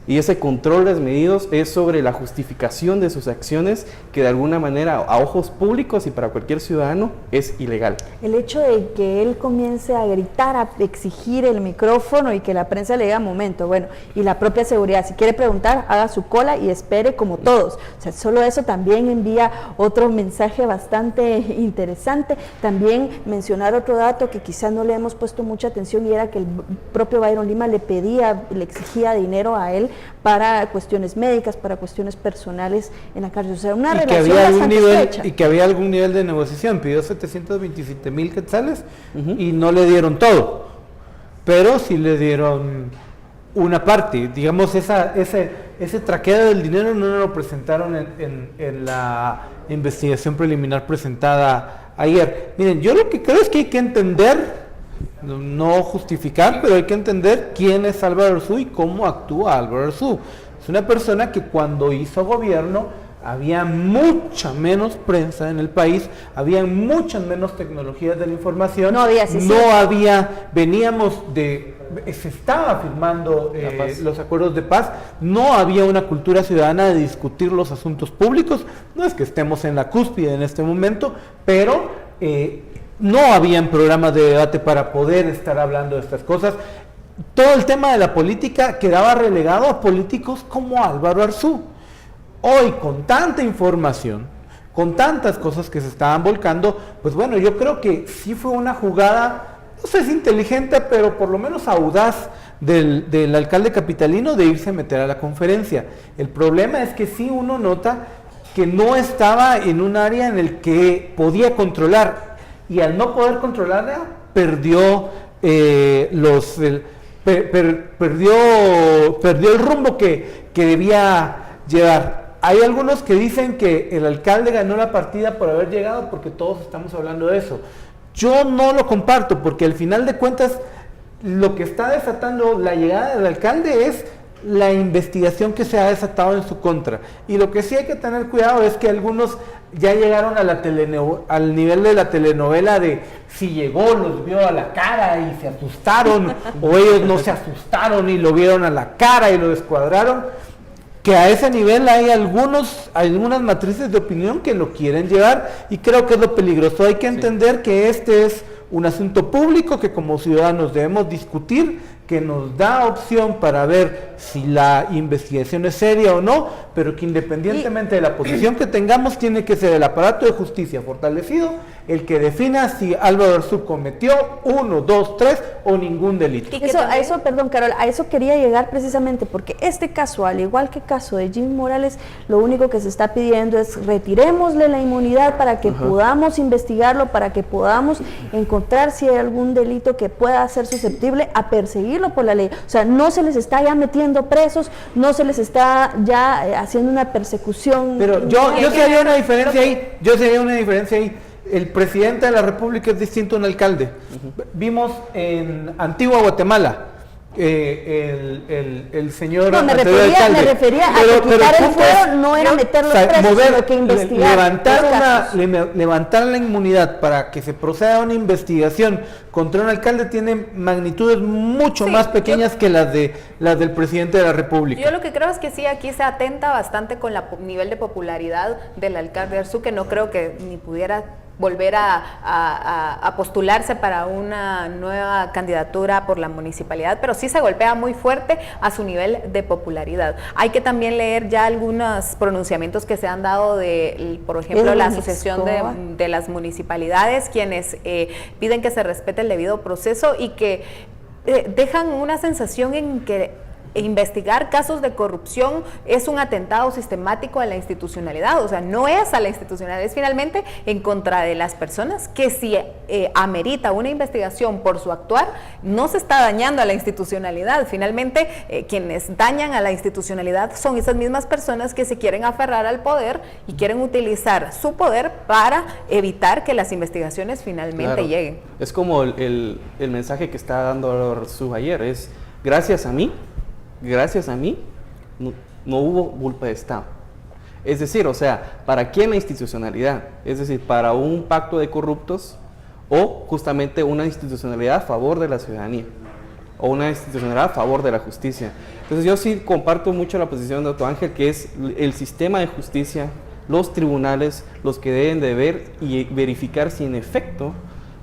Y ese control desmedido es sobre la justificación de sus acciones que de alguna manera a ojos públicos y para cualquier ciudadano es ilegal. El hecho de que él comience a gritar, a exigir el micrófono y que la prensa le diga momento, bueno, y la propia seguridad, si quiere preguntar, haga su cola y espere como todos. O sea, solo eso también envía otro mensaje bastante interesante. También mencionar otro dato que quizás no le hemos puesto mucha atención y era que el propio Byron Lima le exigía dinero a él para cuestiones médicas, para cuestiones personales en la cárcel. O sea, una relación bastante estrecha. Y que había algún nivel de negociación. Pidió 727,000 quetzales y no le dieron todo, pero sí le dieron una parte. Digamos, ese traqueo del dinero no lo presentaron en la investigación preliminar presentada ayer. Miren, yo lo que creo es que hay que entender, no justificar, pero hay que entender quién es Álvaro Arzú y cómo actúa Álvaro Arzú. Es una persona que cuando hizo gobierno había mucha menos prensa en el país, había muchas menos tecnologías de la información, se estaba firmando los acuerdos de paz, no había una cultura ciudadana de discutir los asuntos públicos. No es que estemos en la cúspide en este momento, pero no habían programas de debate para poder estar hablando de estas cosas. Todo el tema de la política quedaba relegado a políticos como Álvaro Arzú. Hoy, con tanta información, con tantas cosas que se estaban volcando, pues bueno, yo creo que sí fue una jugada, no sé si inteligente, pero por lo menos audaz del alcalde capitalino de irse a meter a la conferencia. El problema es que sí uno nota que no estaba en un área en el que podía controlar, y al no poder controlarla, perdió perdió el rumbo que debía llevar. Hay algunos que dicen que el alcalde ganó la partida por haber llegado, porque todos estamos hablando de eso. Yo no lo comparto, porque al final de cuentas lo que está desatando la llegada del alcalde es la investigación que se ha desatado en su contra. Y lo que sí hay que tener cuidado es que algunos ya llegaron a al nivel de la telenovela de si llegó, los vio a la cara y se asustaron, o ellos no se asustaron y lo vieron a la cara y lo descuadraron, que a ese nivel hay algunas matrices de opinión que lo quieren llevar, y creo que es lo peligroso. Hay que entender que este es un asunto público que como ciudadanos debemos discutir, que nos da opción para ver si la investigación es seria o no, pero que independientemente de la posición que tengamos, tiene que ser el aparato de justicia fortalecido el que defina si Álvaro Arzú cometió 1, 2, 3 o ningún delito. Perdón, Carol, a eso quería llegar precisamente, porque este caso, al igual que el caso de Jim Morales, lo único que se está pidiendo es retirémosle la inmunidad para que podamos investigarlo, para que podamos encontrar si hay algún delito que pueda ser susceptible a perseguirlo por la ley. O sea, no se les está ya metiendo presos, no se les está ya haciendo una persecución. Pero yo sería una diferencia ahí, El presidente de la República es distinto a un alcalde. Vimos en Antigua Guatemala el señor me refería a que quitar el fuero no era meterlos presos, sino que investigar. Levantar la inmunidad para que se proceda a una investigación contra un alcalde tiene magnitudes mucho más pequeñas que las del presidente de la República. Yo lo que creo es que sí, aquí se atenta bastante con el nivel de popularidad del alcalde Arzú, que no creo que ni pudiera volver a postularse para una nueva candidatura por la municipalidad, pero sí se golpea muy fuerte a su nivel de popularidad. Hay que también leer ya algunos pronunciamientos que se han dado de, por ejemplo, la Asociación de las Municipalidades, quienes piden que se respete el debido proceso y que dejan una sensación en que investigar casos de corrupción es un atentado sistemático a la institucionalidad. O sea, no es a la institucionalidad, es finalmente en contra de las personas que si amerita una investigación por su actuar, no se está dañando a la institucionalidad. Finalmente, quienes dañan a la institucionalidad son esas mismas personas que se quieren aferrar al poder y quieren utilizar su poder para evitar que las investigaciones finalmente lleguen. Es como el mensaje que está dando Arzú ayer, es gracias a mí no hubo golpe de Estado. Es decir, o sea, ¿para quién la institucionalidad? Es decir, ¿para un pacto de corruptos o justamente una institucionalidad a favor de la ciudadanía? O una institucionalidad a favor de la justicia. Entonces yo sí comparto mucho la posición de Otto Ángel, que es el sistema de justicia, los tribunales, los que deben de ver y verificar si en efecto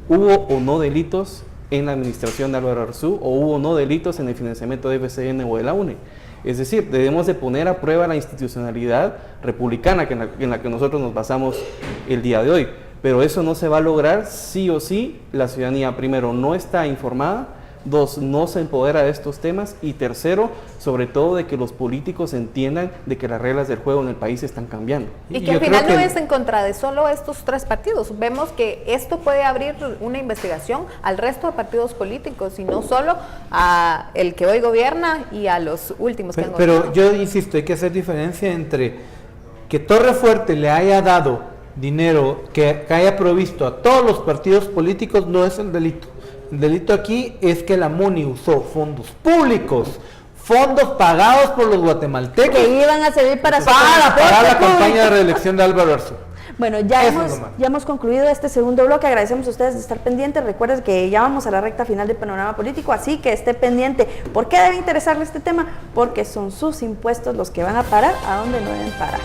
hubo o no delitos en la administración de Álvaro Arzú, o hubo no delitos en el financiamiento de FCN o de la UNE. Es decir, debemos de poner a prueba la institucionalidad republicana en la que nosotros nos basamos el día de hoy. Pero eso no se va a lograr sí o sí. La ciudadanía, primero, no está informada, dos, no se empodera de estos temas, y tercero, sobre todo, de que los políticos entiendan de que las reglas del juego en el país están cambiando. Y que al final no es en contra de solo estos tres partidos. Vemos que esto puede abrir una investigación al resto de partidos políticos y no solo a el que hoy gobierna y a los últimos que han gobernado. Pero yo insisto, hay que hacer diferencia entre que Torre Fuerte le haya dado dinero, que haya provisto a todos los partidos políticos, no es el delito. El delito aquí es que la MUNI usó fondos públicos, fondos pagados por los guatemaltecos, que iban a servir para pagar la campaña de reelección de Álvaro Arzú. Bueno, ya hemos concluido este segundo bloque. Agradecemos a ustedes de estar pendientes. Recuerden que ya vamos a la recta final del panorama político, así que esté pendiente. ¿Por qué debe interesarle este tema? Porque son sus impuestos los que van a parar a donde no deben parar.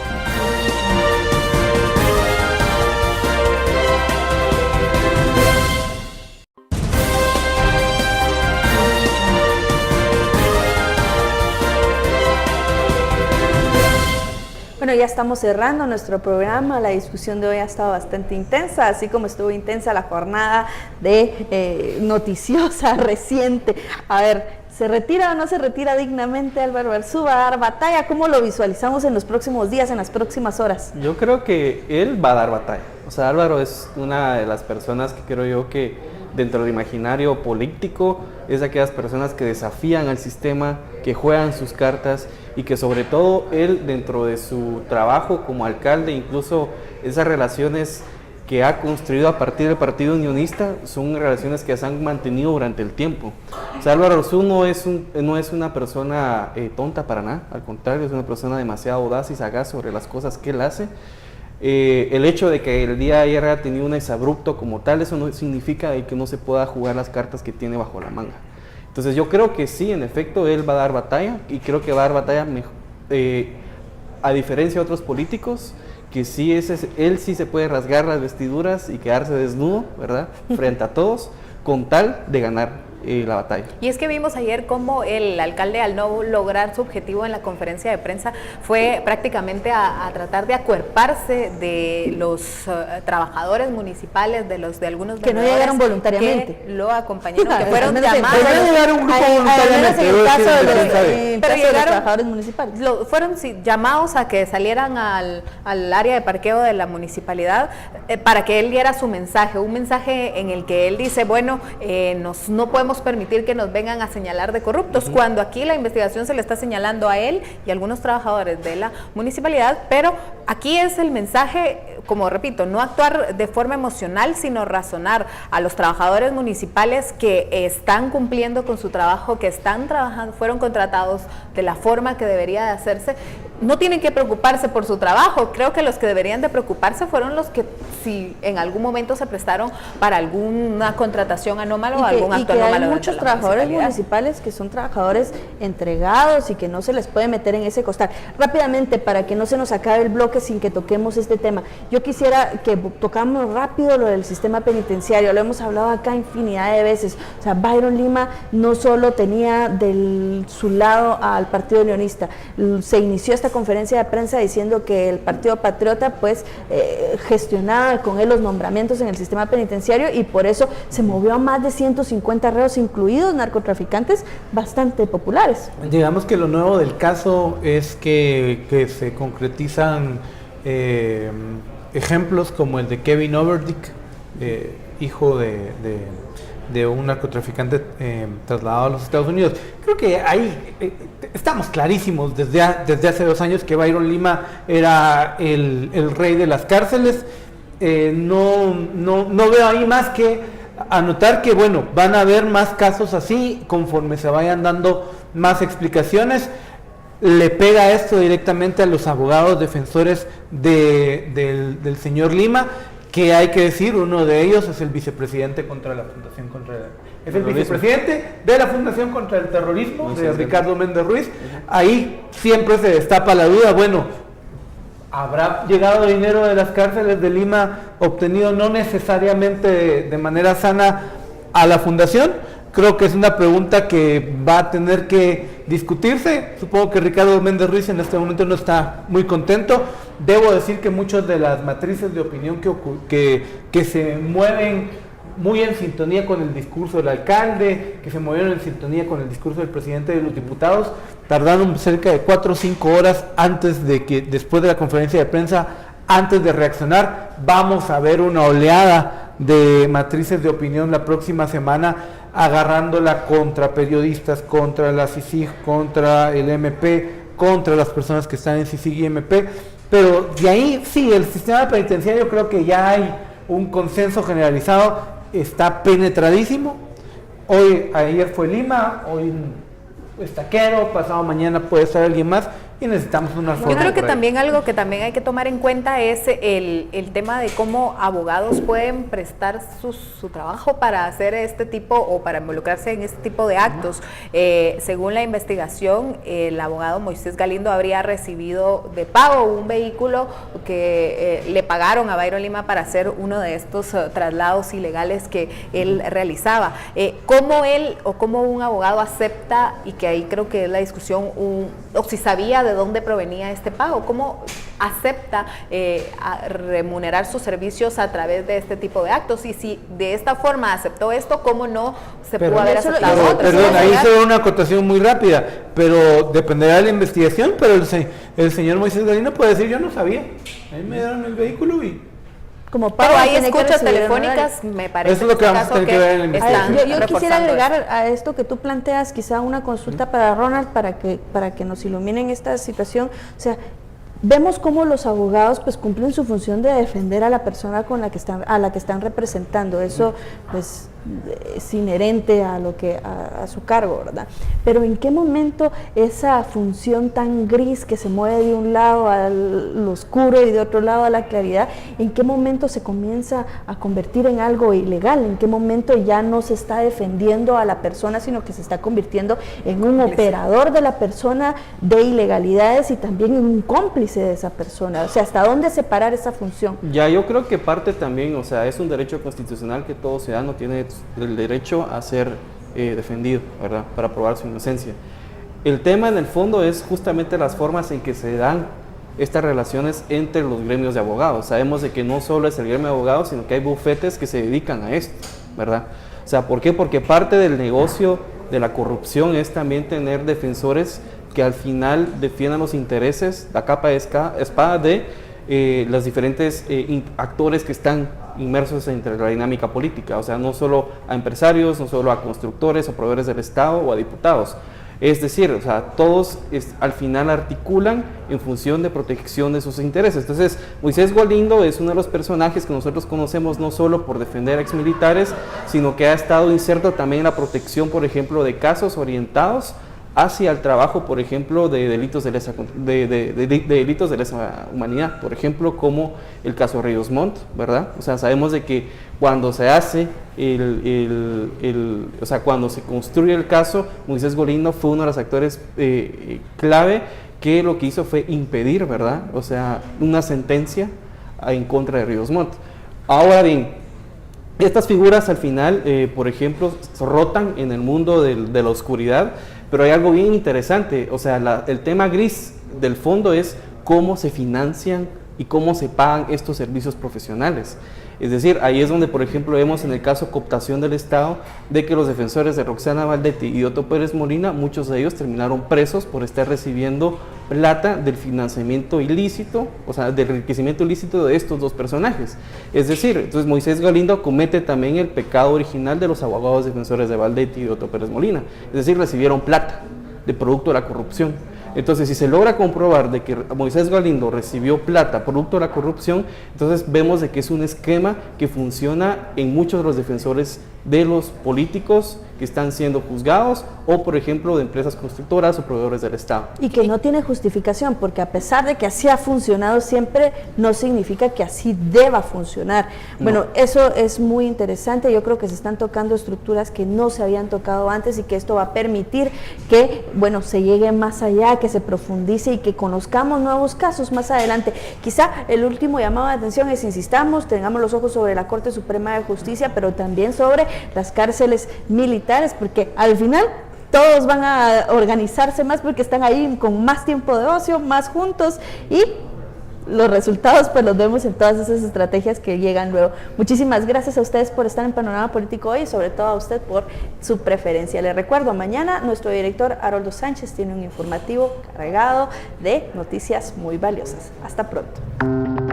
Bueno, ya estamos cerrando nuestro programa. La discusión de hoy ha estado bastante intensa, así como estuvo intensa la jornada de noticiosa reciente. A ver, ¿se retira o no se retira dignamente Álvaro Arzú? ¿Va a dar batalla? ¿Cómo lo visualizamos en los próximos días, en las próximas horas? Yo creo que él va a dar batalla. O sea, Álvaro es una de las personas que creo yo que dentro del imaginario político es de aquellas personas que desafían al sistema, que juegan sus cartas y que sobre todo él dentro de su trabajo como alcalde, incluso esas relaciones que ha construido a partir del Partido Unionista son relaciones que se han mantenido durante el tiempo. O sea, Álvaro Arzú no es una persona tonta para nada, al contrario, es una persona demasiado audaz y sagaz sobre las cosas que él hace. El hecho de que el día de ayer haya tenido un exabrupto como tal, eso no significa que no se pueda jugar las cartas que tiene bajo la manga. Entonces yo creo que sí, en efecto, él va a dar batalla, y creo que va a dar batalla a diferencia de otros políticos, que sí, él sí se puede rasgar las vestiduras y quedarse desnudo, ¿verdad?, frente a todos, con tal de ganar la batalla. Y es que vimos ayer cómo el alcalde, al no lograr su objetivo en la conferencia de prensa, fue prácticamente a tratar de acuerparse de los trabajadores municipales, de algunos que no llegaron voluntariamente, que lo acompañaron, que fueron llamados. Pero llegaron trabajadores municipales. Fueron llamados a que salieran al área de parqueo de la municipalidad para que él diera su mensaje, un mensaje en el que él dice, bueno, no podemos permitir que nos vengan a señalar de corruptos, cuando aquí la investigación se le está señalando a él y a algunos trabajadores de la municipalidad, pero aquí es el mensaje, como repito, no actuar de forma emocional, sino razonar a los trabajadores municipales que están cumpliendo con su trabajo, que están trabajando, fueron contratados de la forma que debería de hacerse. No tienen que preocuparse por su trabajo, creo que los que deberían de preocuparse fueron los que si en algún momento se prestaron para alguna contratación anómala o algún acto anómalo. Hay muchos trabajadores municipales que son trabajadores entregados y que no se les puede meter en ese costal. Rápidamente, para que no se nos acabe el bloque sin que toquemos este tema, yo quisiera que tocamos rápido lo del sistema penitenciario. Lo hemos hablado acá infinidad de veces. O sea, Byron Lima no solo tenía de su lado al Partido Unionista, se inició esta conferencia de prensa diciendo que el Partido Patriota pues gestionaba con él los nombramientos en el sistema penitenciario y por eso se movió a más de 150 reos, incluidos narcotraficantes bastante populares. Digamos que lo nuevo del caso es que se concretizan ejemplos como el de Kevin Overdyk, hijo de un narcotraficante trasladado a los Estados Unidos. Creo que ahí estamos clarísimos desde hace 2 años que Byron Lima era el rey de las cárceles. No veo ahí más que anotar que, bueno, van a haber más casos así conforme se vayan dando más explicaciones. Le pega esto directamente a los abogados defensores del señor Lima, que hay que decir, uno de ellos es el vicepresidente contra la Fundación contra el vicepresidente de la Fundación contra el Terrorismo, de Ricardo Méndez Ruiz. Ahí siempre se destapa la duda, bueno, ¿habrá llegado dinero de las cárceles de Lima obtenido no necesariamente de manera sana a la Fundación? Creo que es una pregunta que va a tener que discutirse. Supongo que Ricardo Méndez Ruiz en este momento no está muy contento. Debo decir que muchas de las matrices de opinión que se mueven muy en sintonía con el discurso del alcalde, que se movieron en sintonía con el discurso del presidente de los diputados, tardaron cerca de 4 o 5 horas después de la conferencia de prensa, antes de reaccionar. Vamos a ver una oleada de matrices de opinión la próxima semana, agarrándola contra periodistas, contra la CICIG, contra el MP, contra las personas que están en CICIG y MP. Pero de ahí sí, el sistema penitenciario, creo que ya hay un consenso generalizado, está penetradísimo. Ayer fue Lima, hoy es Taquero, pasado mañana puede estar alguien más, y necesitamos una reforma. Yo creo que también algo que también hay que tomar en cuenta es el tema de cómo abogados pueden prestar su trabajo para hacer este tipo o para involucrarse en este tipo de actos. Según la investigación, el abogado Moisés Galindo habría recibido de pago un vehículo que le pagaron a Byron Lima para hacer uno de estos traslados ilegales que él realizaba. ¿Cómo él o cómo un abogado acepta, y que ahí creo que es la discusión, o si sabía de dónde provenía este pago? acepta remunerar sus servicios a través de este tipo de actos, y si de esta forma aceptó esto, ¿cómo no se pudo haber aceptado otro? Perdón, ahí hice una acotación muy rápida, pero dependerá de la investigación, pero el señor Moisés Galindo puede decir, yo no sabía, ahí me dieron el vehículo y... Como pero hay tiene que escuchas recibir telefónicas, me parece. Eso es lo que vamos a tener que ver en la investigación. Yo quisiera agregar a esto que tú planteas, quizá una consulta para Ronald, para que nos iluminen esta situación. O sea, vemos cómo los abogados pues cumplen su función de defender a la persona a la que están representando. Eso pues es inherente a a su cargo, ¿verdad? Pero ¿en qué momento esa función tan gris que se mueve de un lado al oscuro y de otro lado a la claridad, en qué momento se comienza a convertir en algo ilegal? ¿En qué momento ya no se está defendiendo a la persona, sino que se está convirtiendo en un operador de la persona de ilegalidades y también en un cómplice de esa persona? O sea, ¿hasta dónde separar esa función? Ya, yo creo que parte también, o sea, es un derecho constitucional que todo ciudadano tiene el derecho a ser defendido, ¿verdad?, para probar su inocencia. El tema en el fondo es justamente las formas en que se dan estas relaciones entre los gremios de abogados. Sabemos de que no solo es el gremio de abogados, sino que hay bufetes que se dedican a esto, ¿verdad? O sea, ¿por qué? Porque parte del negocio de la corrupción es también tener defensores que al final defiendan los intereses, la capa de espada de los diferentes actores que están inmersos entre la dinámica política, o sea, no solo a empresarios, no solo a constructores o proveedores del Estado o a diputados. Es decir, o sea, todos al final articulan en función de protección de sus intereses. Entonces, Moisés Galindo es uno de los personajes que nosotros conocemos no solo por defender a exmilitares, sino que ha estado inserto también en la protección, por ejemplo, de casos orientados hacia el trabajo, por ejemplo, de delitos de lesa humanidad, por ejemplo, como el caso Ríos Montt, ¿verdad? O sea, sabemos de que cuando se hace o sea, cuando se construye el caso, Moisés Galindo fue uno de los actores clave que lo que hizo fue impedir, ¿verdad?, o sea, una sentencia en contra de Ríos Montt. Ahora bien, estas figuras al final, por ejemplo, rotan en el mundo de la oscuridad, pero hay algo bien interesante, o sea, el tema gris del fondo es cómo se financian y cómo se pagan estos servicios profesionales. Es decir, ahí es donde, por ejemplo, vemos en el caso cooptación del Estado, de que los defensores de Roxana Valdetti y Otto Pérez Molina, muchos de ellos terminaron presos por estar recibiendo plata del financiamiento ilícito, o sea, del enriquecimiento ilícito de estos dos personajes. Es decir, entonces Moisés Galindo comete también el pecado original de los abogados defensores de Valdetti y Otto Pérez Molina, es decir, recibieron plata de producto de la corrupción. Entonces, si se logra comprobar de que Moisés Galindo recibió plata producto de la corrupción, entonces vemos de que es un esquema que funciona en muchos de los defensores de los políticos que están siendo juzgados, o por ejemplo de empresas constructoras o proveedores del Estado. Y que no tiene justificación, porque a pesar de que así ha funcionado siempre, no significa que así deba funcionar. Bueno, eso es muy interesante. Yo creo que se están tocando estructuras que no se habían tocado antes, y que esto va a permitir que, bueno, se llegue más allá, que se profundice y que conozcamos nuevos casos más adelante. Quizá el último llamado de atención es, insistamos, tengamos los ojos sobre la Corte Suprema de Justicia, pero también sobre las cárceles militares, porque al final todos van a organizarse más porque están ahí con más tiempo de ocio, más juntos, y los resultados pues los vemos en todas esas estrategias que llegan luego. Muchísimas gracias a ustedes por estar en Panorama Político hoy, y sobre todo a usted por su preferencia. Les recuerdo, mañana nuestro director Haroldo Sánchez tiene un informativo cargado de noticias muy valiosas. Hasta pronto.